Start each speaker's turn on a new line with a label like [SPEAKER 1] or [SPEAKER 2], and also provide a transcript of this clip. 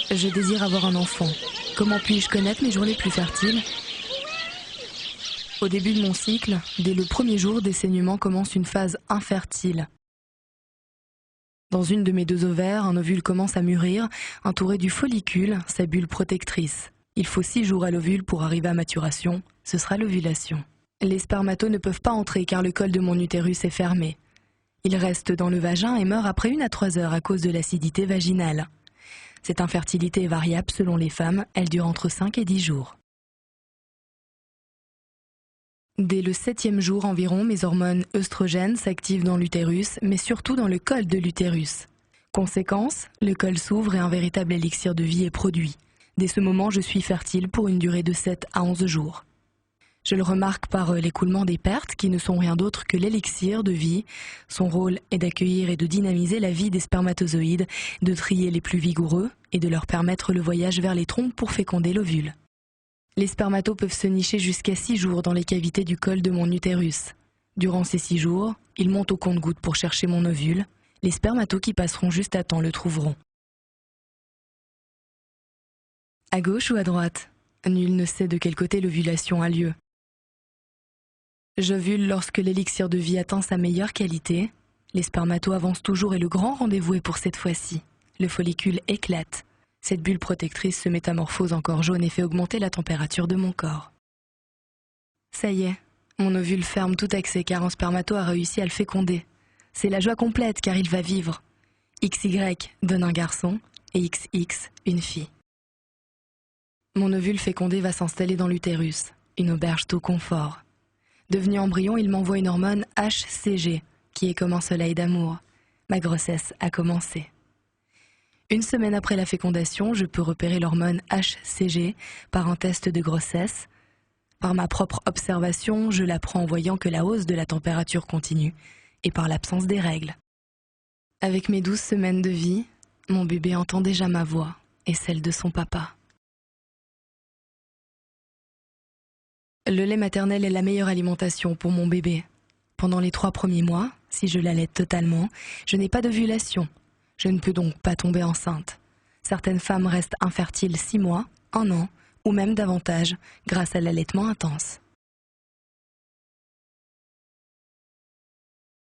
[SPEAKER 1] Je désire avoir un enfant. Comment puis-je connaître mes jours les plus fertiles? Au début de mon cycle, dès le premier jour des saignements commence une phase infertile. Dans une de mes deux ovaires, un ovule commence à mûrir, entouré du follicule, sa bulle protectrice. Il faut 6 jours à l'ovule pour arriver à maturation, ce sera l'ovulation. Les spermatos ne peuvent pas entrer car le col de mon utérus est fermé. Ils restent dans le vagin et meurent après 1 à 3 heures à cause de l'acidité vaginale. Cette infertilité est variable selon les femmes, elle dure entre 5 et 10 jours. Dès le 7e jour environ, mes hormones œstrogènes s'activent dans l'utérus, mais surtout dans le col de l'utérus. Conséquence, le col s'ouvre et un véritable élixir de vie est produit. Dès ce moment, je suis fertile pour une durée de 7 à 11 jours. Je le remarque par l'écoulement des pertes, qui ne sont rien d'autre que l'élixir de vie. Son rôle est d'accueillir et de dynamiser la vie des spermatozoïdes, de trier les plus vigoureux et de leur permettre le voyage vers les trompes pour féconder l'ovule. Les spermatos peuvent se nicher jusqu'à 6 jours dans les cavités du col de mon utérus. Durant ces 6 jours, ils montent au compte-gouttes pour chercher mon ovule. Les spermatos qui passeront juste à temps le trouveront. À gauche ou à droite? Nul ne sait de quel côté l'ovulation a lieu. J'ovule lorsque l'élixir de vie atteint sa meilleure qualité. Les spermatos avancent toujours et le grand rendez-vous est pour cette fois-ci. Le follicule éclate. Cette bulle protectrice se métamorphose en corps jaune et fait augmenter la température de mon corps. Ça y est, mon ovule ferme tout accès car un spermato a réussi à le féconder. C'est la joie complète car il va vivre. XY donne un garçon et XX une fille. Mon ovule fécondé va s'installer dans l'utérus, une auberge tout confort. Devenu embryon, il m'envoie une hormone HCG, qui est comme un soleil d'amour. Ma grossesse a commencé. 1 semaine après la fécondation, je peux repérer l'hormone HCG par un test de grossesse. Par ma propre observation, je l'apprends en voyant que la hausse de la température continue et par l'absence des règles. Avec mes 12 semaines de vie, mon bébé entend déjà ma voix et celle de son papa. Le lait maternel est la meilleure alimentation pour mon bébé. Pendant les 3 premiers mois, si je l'allaite totalement, je n'ai pas d'ovulation. Je ne peux donc pas tomber enceinte. Certaines femmes restent infertiles 6 mois, 1 an, ou même davantage, grâce à l'allaitement intense.